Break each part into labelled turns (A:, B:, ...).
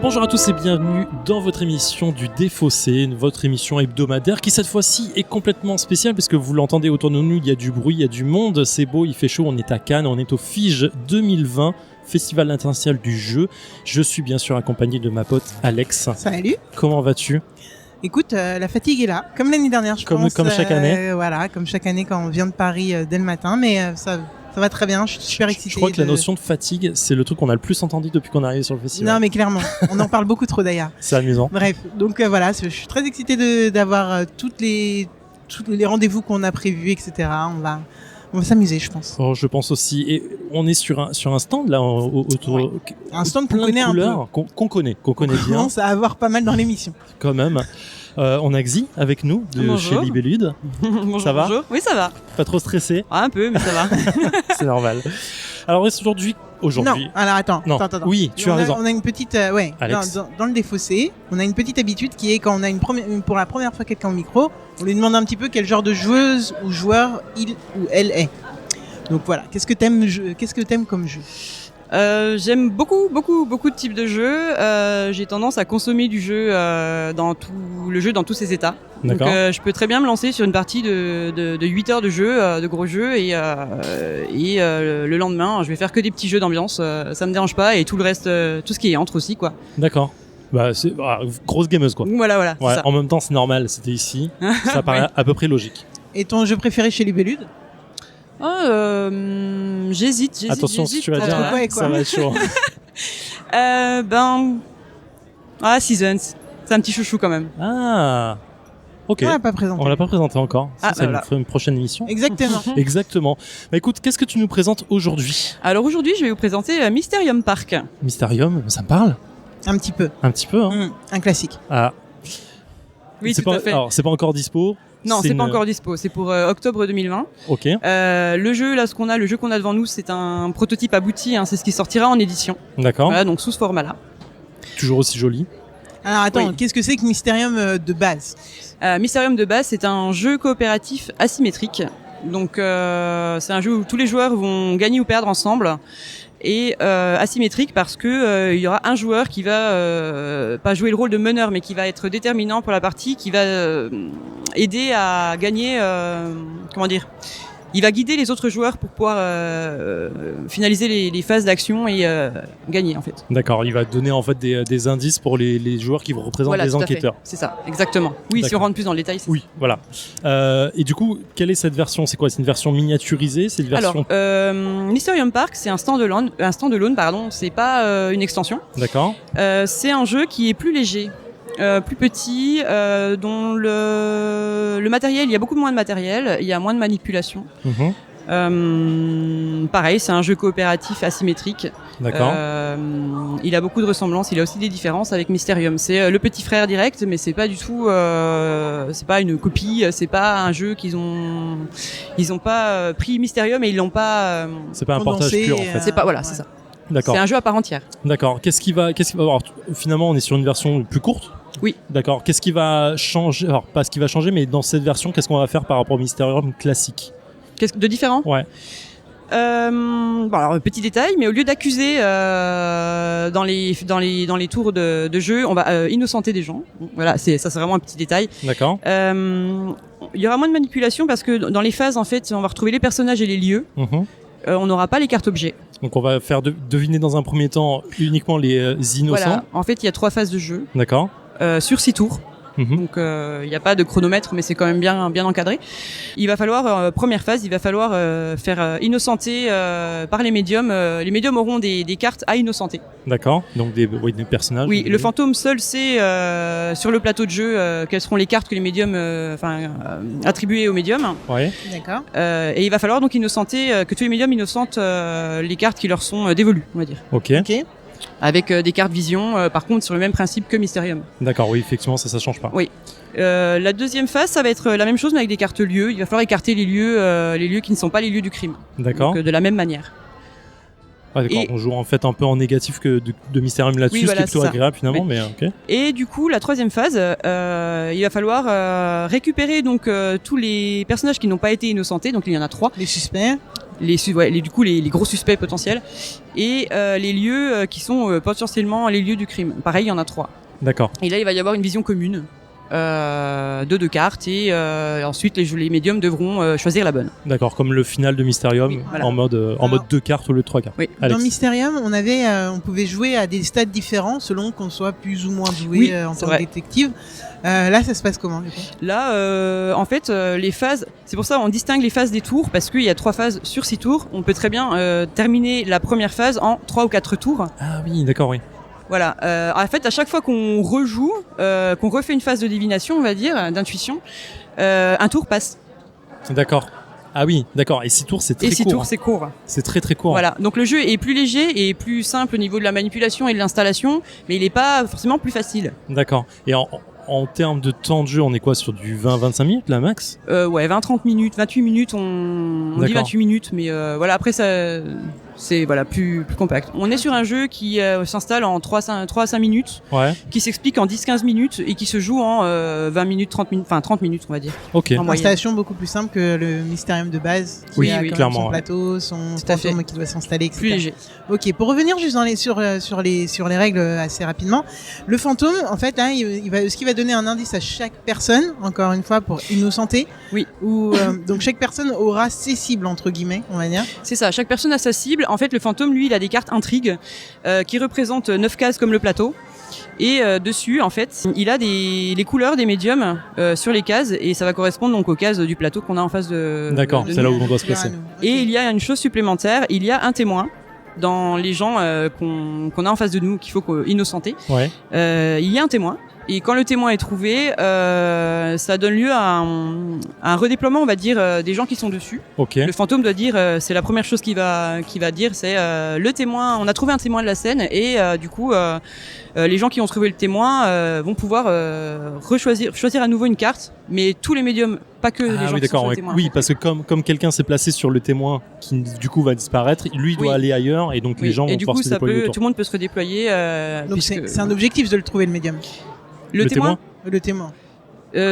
A: Bonjour à tous et bienvenue dans votre émission du Défaussé, votre émission hebdomadaire qui cette fois-ci est complètement spéciale parce que vous l'entendez autour de nous, il y a du bruit, il y a du monde, c'est beau, il fait chaud, on est à Cannes, on est au FIGE 2020, Festival international du jeu. Je suis bien sûr accompagné de ma pote Alex.
B: Salut.
A: Comment vas-tu ?
B: Écoute, la fatigue est là, comme l'année dernière, je pense.
A: Comme chaque année.
B: Voilà, comme chaque année quand on vient de Paris dès le matin, mais ça va très bien, je suis super excitée.
A: Je crois que la notion de fatigue, c'est le truc qu'on a le plus entendu depuis qu'on est arrivé sur le festival.
B: Non mais clairement, on en parle beaucoup trop d'ailleurs.
A: C'est amusant.
B: Bref, donc voilà, je suis très excitée d'avoir tous les rendez-vous qu'on a prévus, etc. On va s'amuser, je pense.
A: Oh, je pense aussi. Et on est sur un stand là autour.
B: Ouais. Un stand qu'on connaît un peu.
A: Qu'on connaît
B: On
A: bien.
B: commence à avoir pas mal dans l'émission.
A: Quand même. On a Xi avec nous de
C: Bonjour.
A: chez Libellude.
C: Bonjour,
A: Ça va ?
C: bonjour. Oui, ça va.
A: Pas trop stressé ?
C: Ah, un peu, mais ça va.
A: C'est normal. Alors aujourd'hui.
B: Non, alors attends.
A: Oui, tu as raison.
B: On a une petite,
A: Alex.
B: dans le Défaussé, on a une petite habitude qui est quand on a pour la première fois quelqu'un au micro, on lui demande un petit peu quel genre de joueuse ou joueur il ou elle est. Donc voilà, qu'est-ce que t'aimes comme jeu ?
C: J'aime beaucoup de types de jeux. J'ai tendance à consommer du jeu dans tous ses états.
A: D'accord.
C: Donc je peux très bien me lancer sur une partie de 8 heures de jeu, de gros jeux, et le lendemain, je vais faire que des petits jeux d'ambiance. Ça me dérange pas, et tout le reste, tout ce qui est entre aussi, quoi.
A: D'accord. Bah c'est grosse gameuse quoi.
C: Voilà.
A: Ouais,
C: C'est ça.
A: en même temps c'est normal, c'était ici. Ça paraît à peu près logique.
B: Et ton jeu préféré chez Libellude ?
C: J'hésite.
A: Attention, si tu vas dire,
B: quoi et quoi.
A: ça va être chaud.
C: Seasons. C'est un petit chouchou quand même.
A: Ah. Ok.
B: On l'a pas présenté.
A: On l'a pas présenté encore.
C: Ah,
A: Ça nous
C: voilà.
A: ferait une prochaine émission.
B: Exactement.
A: Exactement. Bah écoute, qu'est-ce que tu nous présentes aujourd'hui ?
C: Alors aujourd'hui, je vais vous présenter Mysterium Park.
A: Mysterium, ça me parle ?
B: Un petit peu.
A: Un petit peu, hein.
B: Un classique.
A: Ah.
C: Oui,
A: c'est
C: tout
A: pas,
C: à fait.
A: Alors, c'est pas encore dispo.
C: Non, c'est pas encore dispo. C'est pour octobre 2020.
A: Ok.
C: Le jeu qu'on a devant nous, c'est un prototype abouti. Hein, c'est ce qui sortira en édition.
A: D'accord.
C: Voilà, donc sous ce format-là.
A: Toujours aussi joli.
B: Alors attends,
C: Oui.
B: qu'est-ce que c'est que Mysterium de base ?
C: Mysterium de base, c'est un jeu coopératif asymétrique. Donc c'est un jeu où tous les joueurs vont gagner ou perdre ensemble. Et asymétrique parce que il y aura un joueur qui va pas jouer le rôle de meneur, mais qui va être déterminant pour la partie, qui va aider à gagner. Il va guider les autres joueurs pour pouvoir finaliser les phases d'action et gagner en fait.
A: D'accord, il va donner en fait des indices pour les joueurs qui représentent
C: Voilà,
A: les
C: tout à fait.
A: enquêteurs.
C: C'est ça, exactement. Oui, si
A: D'accord.
C: on rentre plus dans le détail, c'est
A: Oui, voilà. Et du coup, quelle est cette version ? C'est quoi ? C'est une version miniaturisée ? C'est une
C: ça.
A: version...
C: Alors, Mysterium Park, c'est un standalone, c'est pas une extension.
A: D'accord.
C: C'est un jeu qui est plus léger. Plus petit, dont le matériel, il y a beaucoup moins de matériel, il y a moins de manipulation. Pareil, c'est un jeu coopératif asymétrique.
A: D'accord.
C: Il a beaucoup de ressemblances, il a aussi des différences avec Mysterium. C'est le petit frère direct, mais c'est pas du tout, c'est pas une copie, c'est pas un jeu ils ont pas pris Mysterium et ils l'ont pas.
A: C'est pas un portage
B: condensé,
A: pur en fait.
C: C'est pas, voilà, c'est ça.
A: D'accord.
C: C'est un jeu à part entière.
A: D'accord. Qu'est-ce qui va alors, finalement, on est sur une version plus courte.
C: Oui.
A: D'accord. Qu'est-ce qui va changer ? Alors, pas ce qui va changer, mais dans cette version, qu'est-ce qu'on va faire par rapport au Mysterium classique ?
C: Qu'est-ce de différent ?
A: Ouais.
C: Alors petit détail, mais au lieu d'accuser dans les tours de jeu, on va innocenter des gens. Voilà, c'est vraiment un petit détail.
A: D'accord.
C: Il y aura moins de manipulation parce que dans les phases, en fait, on va retrouver les personnages et les lieux. On n'aura pas les cartes objets.
A: Donc on va faire deviner dans un premier temps uniquement les innocents.
C: Voilà. En fait, il y a 3 phases de jeu
A: D'accord.
C: sur 6 tours. Donc il n'y a pas de chronomètre, mais c'est quand même bien encadré. Il va falloir, première phase, il va falloir faire innocenter par les médiums. Les médiums auront des cartes à innocenter.
A: D'accord. Donc des personnages.
C: Oui, le fantôme seul sait sur le plateau de jeu quelles seront les cartes que les médiums attribuées aux médiums.
A: Ouais.
B: D'accord.
C: Et il va falloir donc innocenter que tous les médiums innocentent les cartes qui leur sont dévolues, on va dire.
A: Ok.
C: Avec des cartes vision, par contre sur le même principe que Mysterium.
A: D'accord, oui, effectivement, ça change pas.
C: Oui. La deuxième phase, ça va être la même chose mais avec des cartes lieux. Il va falloir écarter les lieux qui ne sont pas les lieux du crime.
A: D'accord.
C: Donc de la même manière.
A: Ah, d'accord. On joue en fait un peu en négatif que de Mysterium là-dessus,
C: Oui, voilà,
A: ce qui est plutôt
C: c'est ça.
A: agréable finalement,
C: Oui.
A: mais ok.
C: Et du coup, la troisième phase, il va falloir récupérer donc tous les personnages qui n'ont pas été innocentés. Donc il y en a 3.
B: Les suspects.
C: du coup les gros suspects potentiels et les lieux qui sont potentiellement les lieux du crime. Pareil, il y en a 3.
A: D'accord.
C: Et là, il va y avoir une vision commune de 2 cartes et ensuite les médiums devront choisir la bonne.
A: D'accord, comme le final de Mysterium,
C: Oui, voilà.
A: en mode 2 cartes au lieu de 3 cartes.
C: Oui.
A: Alex.
B: Dans Mysterium, on pouvait jouer à des stades différents selon qu'on soit plus ou moins doué
C: Oui,
B: en
C: c'est
B: tant que
C: vrai.
B: détective. Là, ça se passe comment du coup?
C: Là, en fait, les phases, c'est pour ça on distingue les phases des tours parce qu'il y a 3 phases sur 6 tours. On peut très bien terminer la première phase en 3 ou 4 tours.
A: Ah oui, d'accord, oui.
C: Voilà. En fait, à chaque fois qu'on rejoue, qu'on refait une phase de divination, on va dire, d'intuition, un tour passe.
A: D'accord. Ah oui, d'accord. Et 6 tours, c'est très
C: Et 6
A: court.
C: tours, c'est court.
A: C'est très très court.
C: Voilà. Donc le jeu est plus léger et plus simple au niveau de la manipulation et de l'installation, mais il n'est pas forcément plus facile.
A: D'accord. Et en termes de temps de jeu, on est quoi sur du 20-25 minutes, là, max?
C: Ouais, 20-30 minutes, 28 minutes, on dit
A: D'accord.
C: 28 minutes, mais voilà, après ça, c'est voilà plus compact. On est sur un jeu qui s'installe en 3 à 5 minutes,
A: Ouais.
C: qui s'explique en 10-15 minutes et qui se joue en 20 minutes, 30 minutes, enfin 30 minutes, on va dire.
A: Ok.
C: En moyenne.
B: Installation beaucoup plus simple que le Mysterium de base, qui
A: Oui,
B: a
A: oui,
B: quand
A: clairement,
B: même son
A: ouais.
B: plateau, son
C: Tout à fait.
B: fantôme qui doit s'installer, etc.
C: Plus léger.
B: Ok, pour revenir juste sur les règles assez rapidement, le fantôme, en fait, hein, ce qui va donner un indice à chaque personne, encore une fois, pour innocenter.
C: Oui.
B: Donc chaque personne aura ses cibles entre guillemets, on va dire.
C: C'est ça, chaque personne a sa cible. En fait, le fantôme, lui, il a des cartes intrigues qui représentent 9 cases comme le plateau. Et dessus, en fait, il a les couleurs des médiums sur les cases et ça va correspondre donc aux cases du plateau qu'on a en face de.
A: D'accord,
C: de
A: c'est
C: nous.
A: là où on doit se
B: Clair à
A: placer.
B: nous.
C: Et
B: Ok.
C: il y a une chose supplémentaire, il y a un témoin dans les gens qu'on a en face de nous, qu'il faut innocenter.
A: Ouais.
C: Il y a un témoin. Et quand le témoin est trouvé, ça donne lieu à un redéploiement, on va dire, des gens qui sont dessus.
A: Ok.
C: Le fantôme doit dire, c'est la première chose qu'il va dire, c'est le témoin. On a trouvé un témoin de la scène et du coup, les gens qui ont trouvé le témoin vont pouvoir choisir à nouveau une carte, mais tous les médiums, pas que les
A: Ah
C: gens
A: oui,
C: qui sont
A: d'accord.
C: sur le
A: Ouais.
C: témoin.
A: Oui, parce que comme quelqu'un s'est placé sur le témoin qui du coup va disparaître, lui doit
C: Oui.
A: aller ailleurs et donc
C: Oui.
A: les gens
C: et
A: vont
C: du
A: pouvoir
C: coup,
A: se déployer autour.
C: tout le monde peut se redéployer.
B: Donc
C: puisque
B: c'est un objectif de le trouver le médium.
C: le témoin.
B: Le témoin.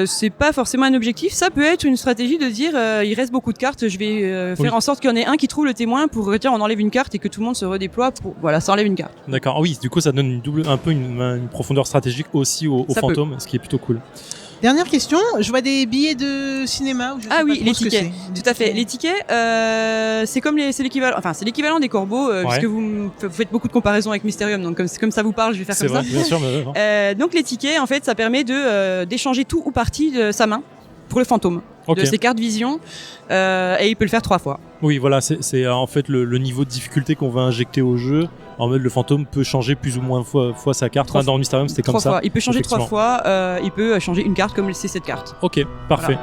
C: C'est pas forcément un objectif, ça peut être une stratégie de dire il reste beaucoup de cartes, je vais faire
A: Oui.
C: en sorte qu'il y en ait un qui trouve le témoin pour tiens on enlève une carte et que tout le monde se redéploie pour voilà ça enlève une carte.
A: D'accord. Ah oui, du coup ça donne une profondeur stratégique aussi au
C: Ça peut.
A: fantôme, ce qui est plutôt cool.
B: Dernière question, je vois des billets de cinéma ou je sais
C: Ah
B: pas
C: oui,
B: trop
C: les
B: ce que
C: tickets.
B: c'est.
C: Tout à fait. Les tickets, c'est comme c'est l'équivalent des corbeaux, puisque vous faites beaucoup de comparaisons avec Mysterium, donc comme ça vous parle, je vais faire
A: C'est
C: comme
A: vrai, bien sûr. Mais...
C: donc les tickets, en fait, ça permet d'échanger tout ou partie de sa main pour le fantôme,
A: Ok.
C: de ses cartes vision, et il peut le faire 3 fois.
A: Oui, voilà, c'est en fait le niveau de difficulté qu'on va injecter au jeu. En mode, le fantôme peut changer plus ou moins fois sa carte. Enfin, dans Mysterium, c'était comme
C: 3
A: ça.
C: fois. Il peut changer 3
A: effectivement.
C: fois, il peut changer une carte comme c'est cette carte.
A: Ok, parfait.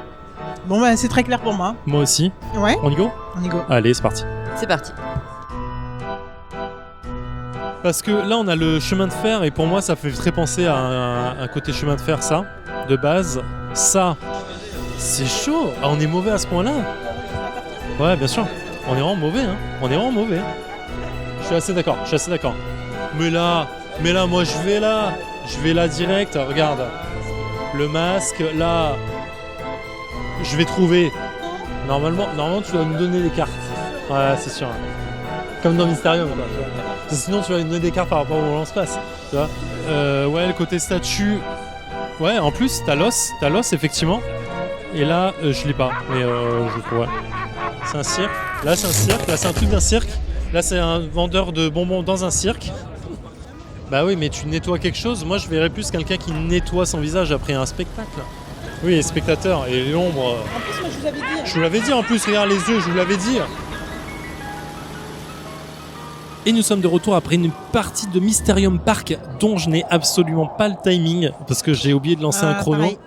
B: Bon bah c'est très clair pour moi.
A: Moi aussi.
B: Ouais,
A: On y go?
B: on y go.
A: Allez, c'est parti.
C: C'est parti.
A: Parce que là, on a le chemin de fer, et pour moi, ça fait très penser à un côté chemin de fer, ça, de base. Ça, c'est chaud. Ah, on est mauvais à ce point-là. Ouais, bien sûr. On est vraiment mauvais, hein. On est vraiment mauvais. Je suis assez d'accord. Mais là, moi, je vais là direct. Regarde. Le masque, là. Je vais trouver. Normalement, tu vas nous donner des cartes. Ouais, c'est sûr. Comme dans Mysterium, quoi. Tu vois. Sinon, tu vas nous donner des cartes par rapport au lance-passe. Tu vois. Ouais, le côté statue. Ouais, en plus, t'as l'os, effectivement. Et là, je l'ai pas. Mais je le trouve, ouais. C'est un cirque. Là, c'est un cirque. Là, c'est un truc d'un cirque. Là, c'est un vendeur de bonbons dans un cirque. Bah oui, mais tu nettoies quelque chose. Moi, je verrais plus quelqu'un qui nettoie son visage après un spectacle. Oui, les spectateurs et l'ombre.
B: En plus moi je vous avais dit.
A: Je vous l'avais dit en plus, regarde les yeux, je vous l'avais dit. Et nous sommes de retour après une partie de Mysterium Park dont je n'ai absolument pas le timing parce que j'ai oublié de lancer un chrono.
B: Pareil.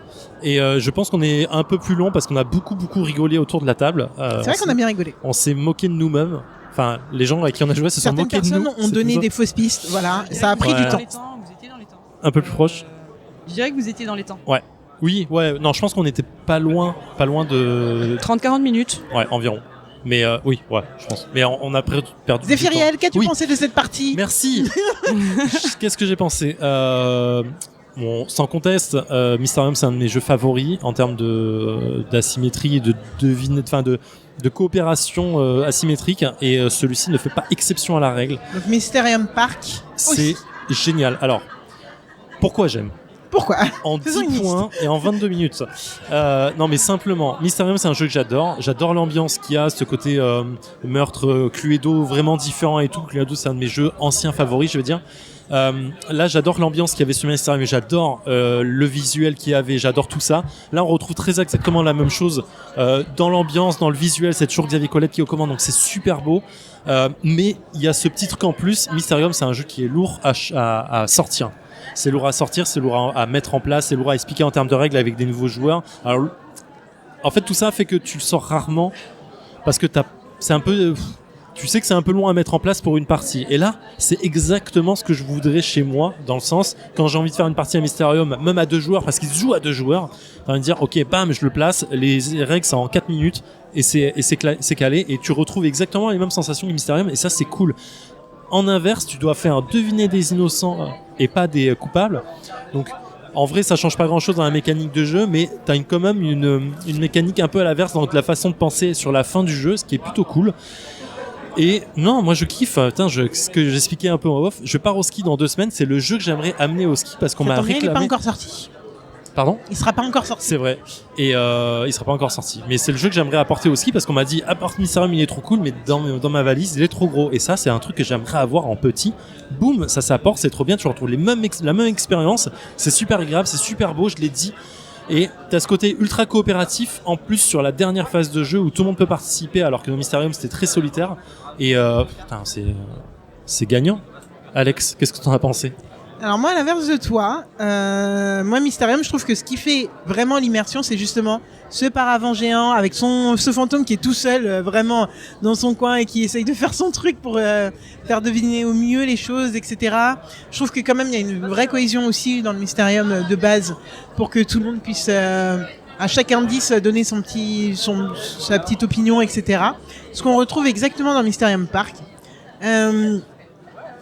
A: Et je pense qu'on est un peu plus long parce qu'on a beaucoup rigolé autour de la table.
B: C'est vrai qu'on a bien rigolé.
A: On s'est moqué de nous-mêmes. Enfin, les gens avec qui on a joué se sont
B: Certaines
A: moqués de nous.
B: personnes ont
A: C'est
B: donné
A: tout ça.
B: des fausses pistes, voilà, ça a pris
A: Ouais.
B: du temps.
C: Vous étiez dans les temps.
A: Un peu plus proche.
C: Je dirais que vous étiez dans les temps.
A: Oui, ouais. Non, je pense qu'on était pas loin de.
C: 30-40 minutes.
A: Ouais, environ. Mais oui, ouais, je pense. Mais on a perdu. du temps.
B: Zéphiriel, qu'as-tu
A: Oui.
B: pensé de cette partie?
A: Merci. Qu'est-ce que j'ai pensé Bon, sans conteste, Mysterium c'est un de mes jeux favoris en termes d'asymétrie et de coopération asymétrique, et celui-ci ne fait pas exception à la règle.
B: Donc Mysterium Park.
A: C'est génial. Alors, pourquoi j'aime ?
B: Pourquoi ?
A: En 10 points et en 22 minutes. Non, mais simplement, Mysterium, c'est un jeu que j'adore. J'adore l'ambiance qu'il y a, ce côté meurtre, Cluedo, vraiment différent et tout. Cluedo, c'est un de mes jeux anciens favoris, je veux dire. Là, j'adore l'ambiance qu'il y avait sur Mysterium, mais j'adore le visuel qu'il y avait, j'adore tout ça. Là, on retrouve très exactement la même chose dans l'ambiance, dans le visuel. C'est toujours Xavier Colette qui est aux commandes, donc c'est super beau. Mais il y a ce petit truc en plus. Mysterium, c'est un jeu qui est lourd à sortir. C'est lourd à sortir, c'est lourd à mettre en place, c'est lourd à expliquer en termes de règles avec des nouveaux joueurs. Alors, en fait, tout ça fait que tu le sors rarement parce que c'est un peu, tu sais que c'est un peu long à mettre en place pour une partie. Et là, c'est exactement ce que je voudrais chez moi, dans le sens, quand j'ai envie de faire une partie à Mysterium, même à 2 joueurs, parce qu'ils jouent à 2 joueurs, j'ai envie de dire, ok, bam, je le place, les règles, c'est en 4 minutes, et c'est calé, et tu retrouves exactement les mêmes sensations que Mysterium, et ça, c'est cool. En inverse, tu dois faire deviner des innocents et pas des coupables. Donc, en vrai, ça change pas grand-chose dans la mécanique de jeu, mais t'as quand même une mécanique un peu à l'inverse dans la façon de penser sur la fin du jeu, ce qui est plutôt cool. Et non, moi je kiffe. Ce que j'expliquais un peu en off, je pars au ski dans 2 semaines. C'est le jeu que j'aimerais amener au ski parce qu'on m'a réclamé.
B: Il n'est pas encore sorti.
A: Pardon ?
B: Il sera pas encore sorti.
A: C'est vrai. Et il sera pas encore sorti. Mais c'est le jeu que j'aimerais apporter au ski parce qu'on m'a dit, apporte Mysterium, il est trop cool, mais dans ma valise, il est trop gros. Et ça, c'est un truc que j'aimerais avoir en petit. Boum, ça s'apporte, c'est trop bien. Tu retrouves la même expérience. C'est super agréable, c'est super beau, je l'ai dit. Et t'as ce côté ultra coopératif en plus sur la dernière phase de jeu où tout le monde peut participer, alors que dans Mysterium c'était très solitaire. Et c'est gagnant. Alex, qu'est-ce que t'en as pensé ?
B: Alors moi, à l'inverse de toi, moi Mysterium, je trouve que ce qui fait vraiment l'immersion, c'est justement ce paravent géant avec ce fantôme qui est tout seul, vraiment dans son coin et qui essaye de faire son truc pour faire deviner au mieux les choses, etc. Je trouve que quand même il y a une vraie cohésion aussi dans le Mysterium de base pour que tout le monde puisse à chaque indice donner sa petite opinion, etc. Ce qu'on retrouve exactement dans Mysterium Park.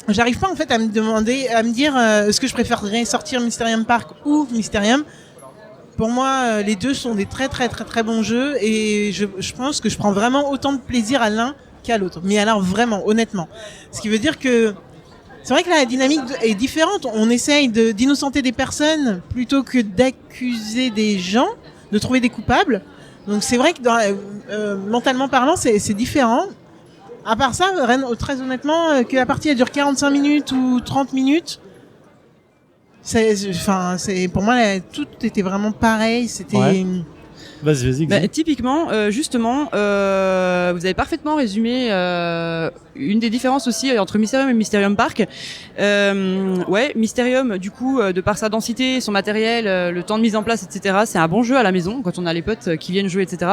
B: J'arrive pas en fait à me dire est-ce que je préférerais sortir Mysterium Park ou Mysterium. Pour moi, les deux sont des très très très très bons jeux et je pense que je prends vraiment autant de plaisir à l'un qu'à l'autre. Mais alors vraiment, honnêtement. Ce qui veut dire que c'est vrai que la dynamique est différente. On essaye d'innocenter des personnes plutôt que d'accuser des gens, de trouver des coupables. Donc c'est vrai que mentalement parlant, c'est différent. À part ça, très honnêtement, que la partie elle dure 45 minutes ou 30 minutes, pour moi, tout était vraiment pareil. C'était.
A: Ouais. Vas-y.
C: Typiquement, justement, vous avez parfaitement résumé une des différences aussi entre Mysterium et Mysterium Park. Mysterium, du coup, de par sa densité, son matériel, le temps de mise en place, etc., c'est un bon jeu à la maison quand on a les potes qui viennent jouer, etc.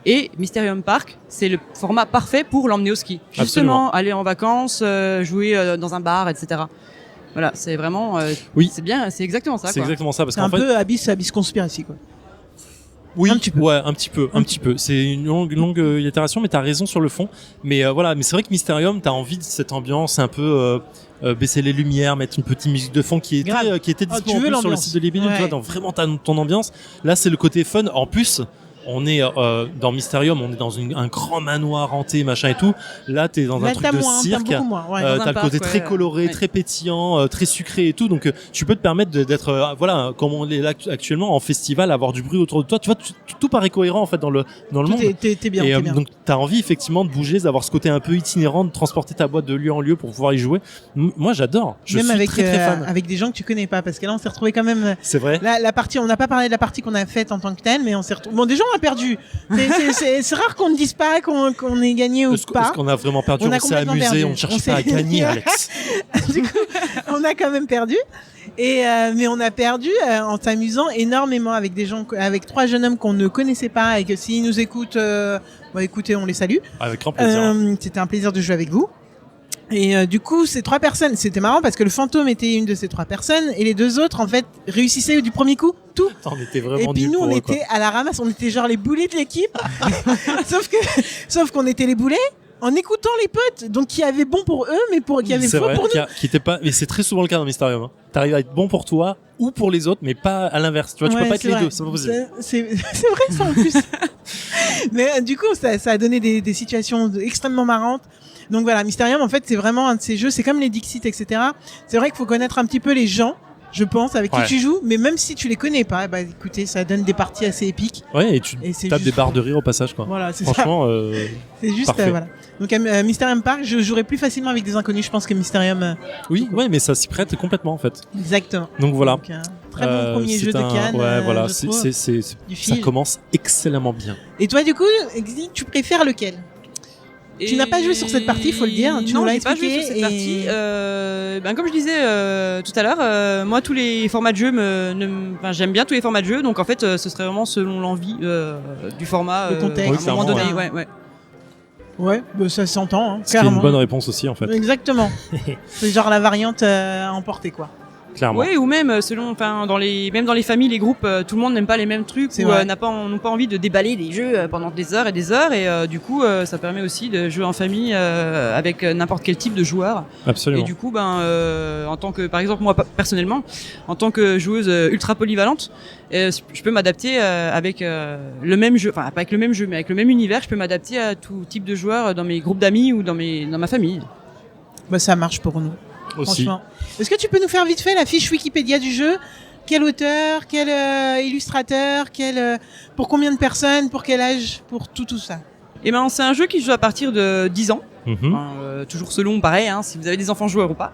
C: Et Mysterium Park, c'est le format parfait pour l'emmener au ski. Justement,
A: absolument.
C: Aller en vacances, jouer dans un bar, etc. Voilà, c'est vraiment,
A: oui.
C: C'est bien, c'est exactement ça.
A: C'est exactement ça, parce
B: c'est
A: qu'en
B: un peu Abyss Conspiracy, quoi.
A: Oui, un petit peu. C'est une longue itération, mais t'as raison sur le fond. Mais voilà, mais c'est vrai que Mysterium, t'as envie de cette ambiance un peu baisser les lumières, mettre une petite musique de fond qui était disponible sur le site de Libénus, tu vois, dans vraiment ton ambiance. Là, c'est le côté fun. En plus, on est dans Mysterium, on est dans un grand manoir hanté, machin et tout. Là, t'es dans un truc de cirque. T'as le côté très coloré, très pétillant, très sucré et tout. Donc, tu peux te permettre d'être, comme on est là actuellement en festival, avoir du bruit autour de toi. Tu vois, tout paraît cohérent en fait dans le monde.
B: T'es bien.
A: Et donc, t'as envie effectivement de bouger, d'avoir ce côté un peu itinérant, de transporter ta boîte de lieu en lieu pour pouvoir y jouer. Moi, j'adore. Je
B: même
A: suis très fan.
B: Avec des gens que tu connais pas, parce que là, on s'est retrouvé quand même.
A: C'est vrai.
B: La partie, on n'a pas parlé de la partie qu'on a faite en tant que telle, mais on s'est retrouvé. Bon, déjà, on a perdu. C'est rare qu'on ne dise pas qu'on ait gagné ou pas.
A: Est-ce qu'on a vraiment perdu? On s'est amusé, on ne cherche pas à gagner, Alex.
B: Du coup, on a quand même perdu. Mais on a perdu en s'amusant énormément avec des gens, avec 3 jeunes hommes qu'on ne connaissait pas et que s'ils nous écoutent, écoutez, on les salue.
A: Avec grand plaisir.
B: C'était un plaisir de jouer avec vous. Et du coup, ces 3 personnes, c'était marrant parce que le fantôme était une de ces 3 personnes et les 2 autres, en fait, réussissaient du premier coup tout.
A: On était vraiment
B: et puis nous, on était à la ramasse, on était genre les boulets de l'équipe. Sauf qu'on était les boulets, en écoutant les potes, donc qui avaient bon pour eux, mais qui avaient
A: C'est
B: faux
A: vrai,
B: pour nous.
A: qui était pas. Mais c'est très souvent le cas dans Mysterium. Hein. T'arrives à être bon pour toi ou pour les autres, mais pas à l'inverse. Tu vois, tu
B: Ouais,
A: peux pas être
B: c'est
A: les
B: vrai.
A: deux. C'est pas possible.
B: C'est vrai ça en plus. Mais du coup, ça a donné des situations extrêmement marrantes. Donc voilà, Mysterium, en fait, c'est vraiment un de ces jeux. C'est comme les Dixit, etc. C'est vrai qu'il faut connaître un petit peu les gens, je pense, avec qui tu joues. Mais même si tu les connais pas, bah écoutez, ça donne des parties assez épiques.
A: Ouais, et tu
B: c'est
A: tapes
B: juste
A: des barres de rire au passage, quoi.
B: Voilà, c'est ça.
A: Franchement,
B: C'est juste
A: parfait.
B: voilà. Donc Mysterium Park, je jouerais plus facilement avec des inconnus, je pense que Mysterium.
A: oui, ouais, mais ça s'y prête complètement en fait.
B: Exactement.
A: Donc voilà.
B: Donc, très bon premier
A: c'est
B: jeu de Cannes.
A: Ouais, voilà,
B: je trouve. Du
A: ça
B: fil.
A: commence excellemment bien.
B: Et toi, du coup, Exy, tu préfères lequel? Tu n'as pas joué sur cette partie, faut le dire. Tu
C: non,
B: nous l'as
C: j'ai pas joué
B: expliqué
C: sur cette
B: et-
C: partie. Comme je disais tout à l'heure, moi tous les formats de jeu, j'aime bien tous les formats de jeu. Donc en fait, ce serait vraiment selon l'envie du format.
B: Le contexte.
C: À un moment
A: Oui,
C: donné,
B: clairement,
C: ouais.
B: Ouais, bah, ça s'entend, hein,
A: Ce qui est
B: clairement.
A: une bonne réponse aussi en fait.
B: Exactement. C'est genre la variante à emporter, quoi.
A: Clairement.
C: Ouais, ou même selon, même dans les familles, les groupes, tout le monde n'aime pas les mêmes trucs,
B: C'est
C: ou
B: vrai.
C: n'ont pas envie de déballer des jeux pendant des heures et des heures, et du coup, ça permet aussi de jouer en famille avec n'importe quel type de joueur.
A: Absolument.
C: Et du coup, en tant que, par exemple, moi personnellement, en tant que joueuse ultra polyvalente, je peux m'adapter avec le même jeu, enfin pas avec le même jeu, mais avec le même univers, je peux m'adapter à tout type de joueurs dans mes groupes d'amis ou dans ma famille.
B: Bah, ça marche pour nous.
A: Aussi.
B: Franchement. Est-ce que tu peux nous faire vite fait la fiche Wikipédia du jeu? Quel auteur, quel illustrateur, pour combien de personnes, pour quel âge, pour tout ça?
C: Et c'est un jeu qui se joue à partir de 10 ans.
A: Mhm.
C: Toujours selon, pareil, hein, si vous avez des enfants joueurs ou pas.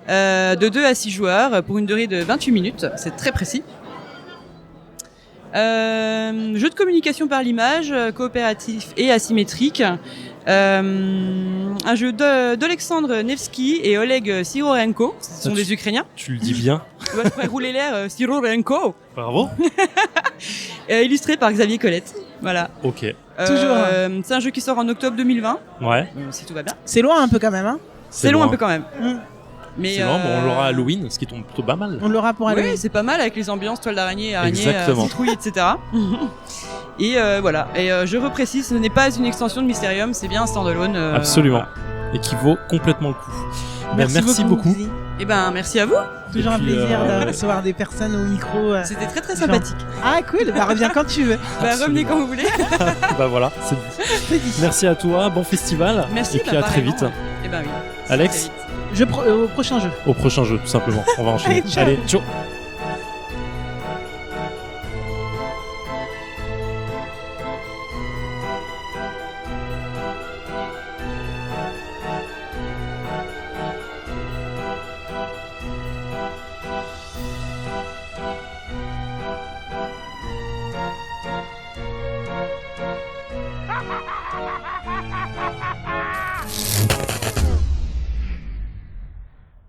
C: De 2 à 6 joueurs pour une durée de 28 minutes. C'est très précis. Jeu de communication par l'image, coopératif et asymétrique. Un jeu d'Alexandre Nevsky et Oleg Sirorenko. Ce sont des Ukrainiens.
A: Tu le dis bien.
C: Je pourrais rouler l'air Sirorenko.
A: Bravo.
C: Illustré par Xavier Colette. Voilà.
A: Ok.
B: Toujours.
C: C'est un jeu qui sort en octobre 2020.
A: Ouais.
C: Si tout va bien.
B: C'est loin un peu quand même, hein?
C: C'est long un peu quand même.
B: Mm.
C: Mais
A: C'est long, bon, on l'aura à Halloween, ce qui tombe plutôt pas mal.
B: On l'aura pour aller.
C: Oui, c'est pas mal avec les ambiances, toile d'araignée,
A: Exactement.
C: citrouille, etc. Et voilà. Et je reprécise, ce n'est pas une extension de Mysterium, c'est bien un standalone.
A: Absolument. Et qui vaut complètement le coup. Merci beaucoup.
B: Xy.
C: Et merci à vous.
B: Toujours
A: Et
B: un
A: puis,
B: plaisir de recevoir des personnes au micro.
C: C'était très très
B: Genre.
C: sympathique.
B: Ah cool, bah reviens quand tu veux.
C: Revenez quand vous voulez.
A: Bah voilà, c'est
B: C'est dit.
A: merci à toi, bon festival.
C: Merci.
A: Et puis à très
C: pareillement.
A: vite.
C: Et oui.
A: Alex
C: Très vite.
B: Au prochain jeu.
A: Au prochain jeu, tout simplement. On va enchaîner.
B: Allez, ciao.
A: Allez, ciao.